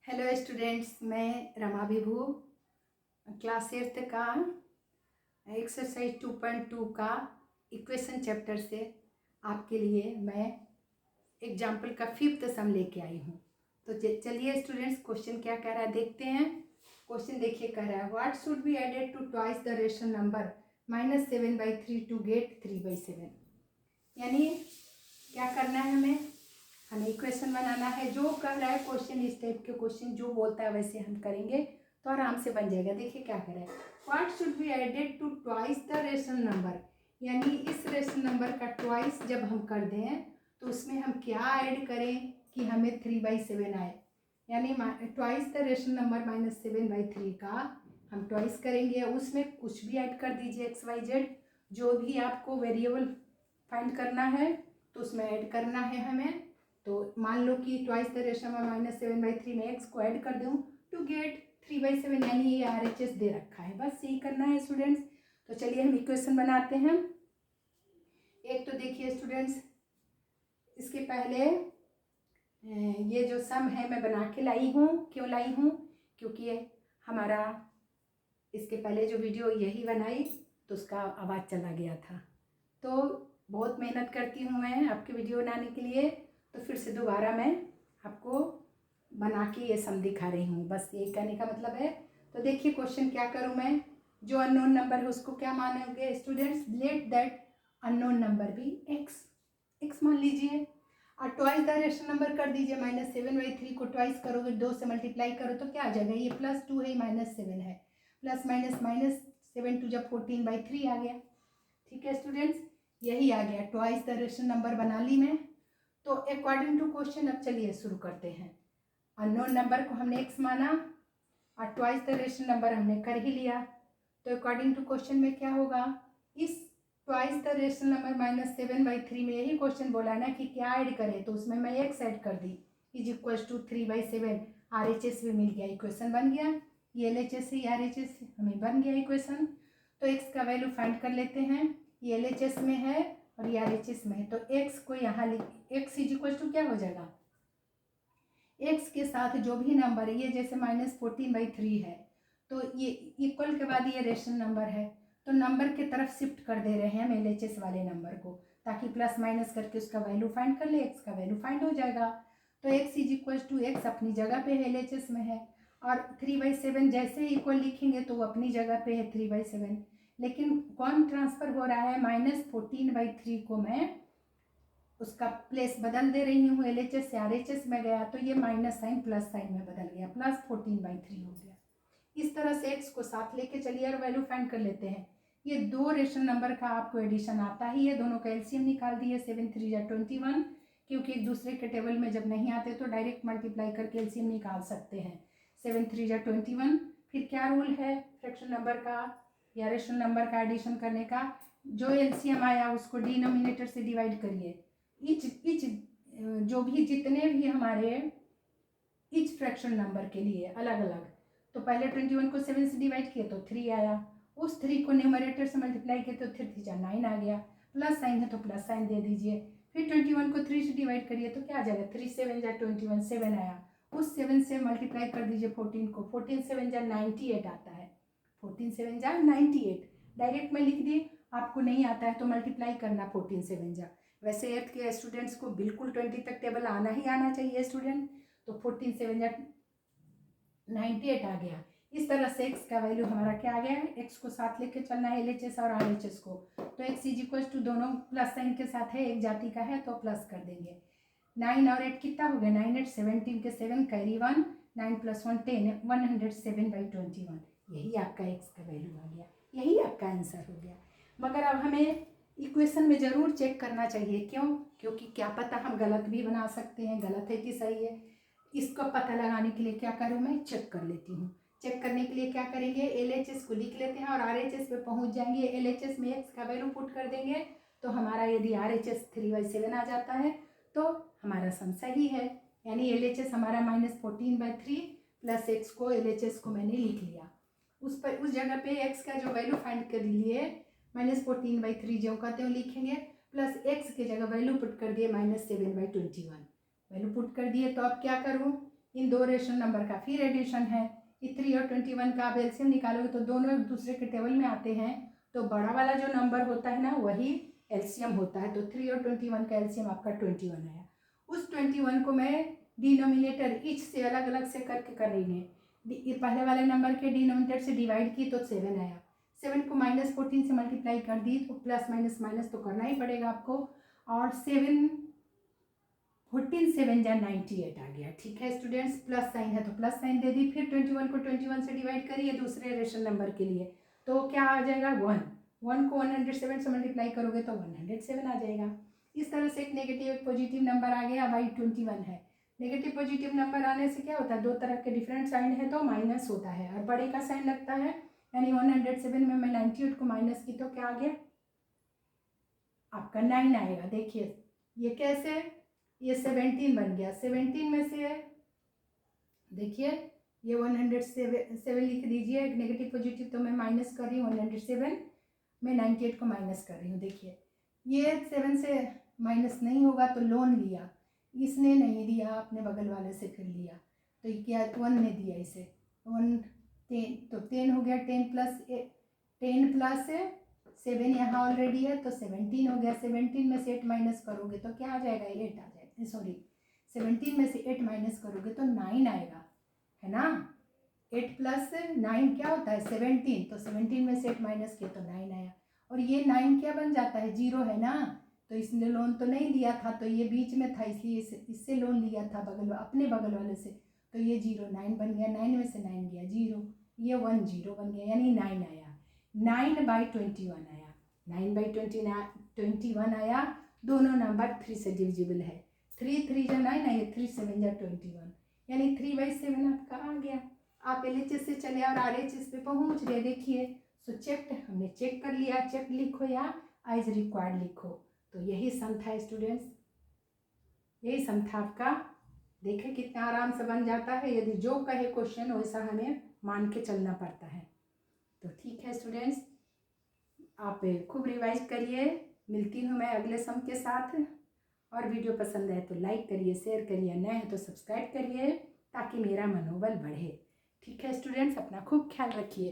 Hello students, मैं रमा विभू class 8 का exercise 2.2 का इक्वेशन चैप्टर से आपके लिए मैं एग्जाम्पल का 5th सम लेके आई हूँ। तो चलिए स्टूडेंट्स, क्वेश्चन क्या कह रहा है देखते हैं। क्वेश्चन देखिए, कह रहा है what should be added to twice the rational number -7/3 to get 3/7। यानी क्या करना है, हमें इक्वेशन बनाना है। जो कह रहा है क्वेश्चन, इस टाइप के क्वेश्चन जो बोलता है वैसे हम करेंगे तो आराम से बन जाएगा। देखिए क्या कह रहा है, what should be added to twice the rational number. यानी इस रेशनल नंबर का ट्वाइस जब हम कर दें तो उसमें हम क्या ऐड करें कि हमें 3/7 आए। यानी ट्वाइस द रेशनल नंबर -7/3 का हम ट्वाइस करेंगे, उसमें कुछ भी ऐड कर दीजिए, XYZ जो भी आपको वेरिएबल फाइंड करना है तो उसमें ऐड करना है हमें। तो मान लो कि ट्वाइस द रेशनल नंबर -7/3 में x को ऐड कर दूँ टू गेट 3/7, यानी ये RHS दे रखा है, बस यही करना है स्टूडेंट्स। तो चलिए हम इक्वेशन बनाते हैं। एक तो देखिए स्टूडेंट्स, इसके पहले ये जो सम है मैं बना के लाई हूँ। क्यों लाई हूँ? क्योंकि हमारा इसके पहले जो वीडियो यही बनाई तो उसका आवाज़ चला गया था। तो बहुत मेहनत करती हूँ मैं आपके वीडियो बनाने के लिए, तो फिर से दोबारा मैं आपको बना के ये सम दिखा रही हूँ, बस ये कहने का मतलब है। तो देखिए क्वेश्चन क्या करूँ मैं, जो अननोन नंबर है उसको क्या मानेंगे students, let that unknown number भी एक्स मान लीजिए। और ट्वाइस द रेशनल नंबर कर दीजिए, -7/3 को ट्वाइस करोगे, 2 से मल्टीप्लाई करो तो क्या आ जाएगा, ये +2 है, -7 है, प्लस माइनस -7 टू जब 14/3 आ गया। ठीक है स्टूडेंट्स, यही आ गया, ट्वाइस द रेशनल नंबर बना ली मैं। तो अकॉर्डिंग टू क्वेश्चन अब चलिए शुरू करते हैं। अननोन नंबर को हमने x माना और ट्वाइस द रेशनल नंबर हमने कर ही लिया। तो अकॉर्डिंग टू क्वेश्चन में क्या होगा, इस ट्वाइस द रेशनल नंबर -7/3 में यही क्वेश्चन बोला ना कि क्या ऐड करें, तो उसमें मैं x ऐड कर दी, इज इक्वल टू 3/7। RHS भी मिल गया, इक्वेशन बन गया। ये LHS है, RHS हमें बन गया इक्वेशन। तो x का वैल्यू फाइंड कर लेते हैं। ये LHS में है और ये RHS में है, तो x को यहाँ लिख, x इज इक्वल टू क्या हो जाएगा, x के साथ जो भी नंबर है, ये जैसे -14/3 है तो ये इक्वल के बाद ये रेशनल नंबर है, तो नंबर के तरफ शिफ्ट कर दे रहे हैं हम LHS वाले नंबर को, ताकि प्लस माइनस करके उसका वैल्यू फाइंड कर ले, x का वैल्यू फाइंड हो जाएगा। तो x is equal to x अपनी जगह पे है, LHS में है, और 3/7 जैसे ही इक्वल लिखेंगे तो वो अपनी जगह पे है 3/7। लेकिन कौन ट्रांसफ़र हो रहा है, -14/3 को मैं उसका प्लेस बदल दे रही हूँ, LHS से RHS में गया तो ये माइनस साइन प्लस साइन में बदल गया, +14/3 हो गया। इस तरह से x को साथ लेके चलिए और वैल्यू फाइंड कर लेते हैं। ये दो रेशनल नंबर का आपको एडिशन आता ही है, दोनों का एलसीएम निकाल दिए, 7 3 जा 21, क्योंकि एक दूसरे के टेबल में जब नहीं आते तो डायरेक्ट मल्टीप्लाई करके एलसीएम निकाल सकते हैं। 7 3 जा 21। फिर क्या रूल है फ्रैक्शन नंबर का या रेशनल नंबर का एडिशन करने का, जो एलसीएम आया उसको डिनोमिनेटर से डिवाइड करिए। इच जो भी जितने भी हमारे इच फ्रैक्शन नंबर के लिए अलग अलग, तो पहले 21 को 7 से डिवाइड किए तो 3 आया, उस 3 को न्यूमरेटर से मल्टीप्लाई किए तो 3 3 9 आ गया, प्लस साइन है तो प्लस साइन दे दीजिए। फिर 21 को 3 से डिवाइड करिए तो क्या आ जाएगा, 3 7 जा 21, 7 आया, उस 7 से मल्टीप्लाई कर दीजिए 14 को, 14 7 जा 98 आता है, 14 7 जा 98। डायरेक्ट में लिख दिए, आपको नहीं आता है तो मल्टीप्लाई करना 14 7 जा। वैसे 8th के स्टूडेंट्स को बिल्कुल 20 तक टेबल आना ही आना चाहिए स्टूडेंट, तो 14 7 जा 98 आ गया। इस तरह से x का वैल्यू हमारा क्या आ गया है, x को साथ लेके चलना है LHS और RHS को, तो x इज इक्वल टू दोनों प्लस साइन के साथ है, एक जाति का है तो प्लस कर देंगे। 9 और 8 कितना हो गया, 9 8 17 के 7 कैरी 1, 9 + 1 10, 107/21। यही आपका x का वैल्यू आ गया, यही आपका आंसर हो गया। मगर अब हमें इक्वेशन में ज़रूर चेक करना चाहिए, क्यों, क्योंकि क्या पता हम गलत भी बना सकते हैं, गलत है कि सही है। इसका पता लगाने के लिए क्या करूँ, मैं चेक कर लेती हूँ। चेक करने के लिए क्या करेंगे, LHS को लिख लेते हैं और RHS पे पहुँच जाएंगे, LHS में x का वैल्यू पुट कर देंगे, तो हमारा यदि RHS 3/7 आ जाता है तो हमारा सम सही है। यानी LHS हमारा -14/3 प्लस x को LHS को मैंने लिख लिया, उस जगह पे x का जो वैल्यू फाइंड कर लिए -14/3 जो का त्यों लिखेंगे, प्लस x की जगह वैल्यू पुट कर दिए -7/21, वैल्यू पुट कर दिए। तो अब क्या करूँ, इन दो रेशनल नंबर का फिर एडिशन है। ये 3 और 21 का आप एलसीएम निकालोगे तो दोनों एक दूसरे के टेबल में आते हैं, तो बड़ा वाला जो नंबर होता है ना वही एलसीएम होता है। तो 3 और 21 का एलसीएम आपका 21 आया। उस 21 को मैं डिनोमिनेटर ईच से अलग अलग से करके करेंगे। पहले वाले नंबर के डिनोमिनेटर से डिवाइड की तो 7 आया। 7 को -14 से मल्टीप्लाई कर दी तो प्लस माइनस माइनस तो करना ही पड़ेगा आपको। और 14 7 जा 98 आ गया। ठीक है स्टूडेंट्स, प्लस साइन है तो प्लस साइन दे दी। फिर 21 को 21 से डिवाइड करिए दूसरे रेशनल नंबर के लिए, तो क्या आ जाएगा 1। 1 को 107 से मल्टीप्लाई करोगे तो 107 आ जाएगा। इस तरह से एक नेगेटिव एक पॉजिटिव नंबर आ गया। y 21 है। नेगेटिव पॉजिटिव नंबर आने से क्या होता है, दो तरह के डिफरेंट साइन है तो माइनस होता है और बड़े का साइन लगता है। यानी 107 में मैं 98 को माइनस की तो क्या आ गया आपका 9 आएगा। देखिए ये कैसे, ये 17 बन गया। 17 में से देखिए ये 107 लिख दीजिए, एक नेगेटिव पॉजिटिव तो मैं माइनस कर रही हूँ 107, मैं 98 को माइनस कर रही हूँ। देखिए ये 7 से माइनस नहीं होगा तो लोन लिया, इसने नहीं दिया, अपने बगल वाले से फिर लिया तो ये क्या 1 ने दिया इसे 1 10 तो 10 हो गया। 10 प्लस 7 यहाँ ऑलरेडी है तो 17 हो गया। 17 में से 8 माइनस करोगे तो क्या आ जाएगा 8 आ जाएगा। सॉरी 17 में से 8 माइनस करोगे तो 9 आएगा, है ना। 8 प्लस 9 क्या होता है 17, तो 17 में से 8 माइनस किया तो 9 आया। और ये 9 क्या बन जाता है 0, है ना। तो इसने लोन तो नहीं दिया था तो ये बीच में था इसलिए इससे लोन लिया था अपने बगल वाले से, तो ये 0 9 बन गया। 9 में से 9 गया 0, ये 1 0 बन गया यानी 9 आया। 9/21 आया। 9/21 आया। दोनों नंबर 3 से डिविजिबल है। 3 3 जा 9 आया, 3 7 जा 21 यानी 3/7 आपका आ गया। आप LHS से चले और RHS पे पहुंच गए। देखिए सो चेक हमने चेक कर लिया, चेक लिखो या एज रिक्वायर्ड लिखो। तो यही सम था स्टूडेंट्स, यही सम था आपका। देखें कितना आराम से बन जाता है, यदि जो कहे क्वेश्चन वैसा हमें मान के चलना पड़ता है। तो ठीक है स्टूडेंट्स, आप खूब रिवाइज करिए। मिलती हूँ मैं अगले सम के साथ। और वीडियो पसंद आए तो लाइक करिए, शेयर करिए, नए हैं तो सब्सक्राइब करिए ताकि मेरा मनोबल बढ़े। ठीक है स्टूडेंट्स, अपना खूब ख्याल रखिए।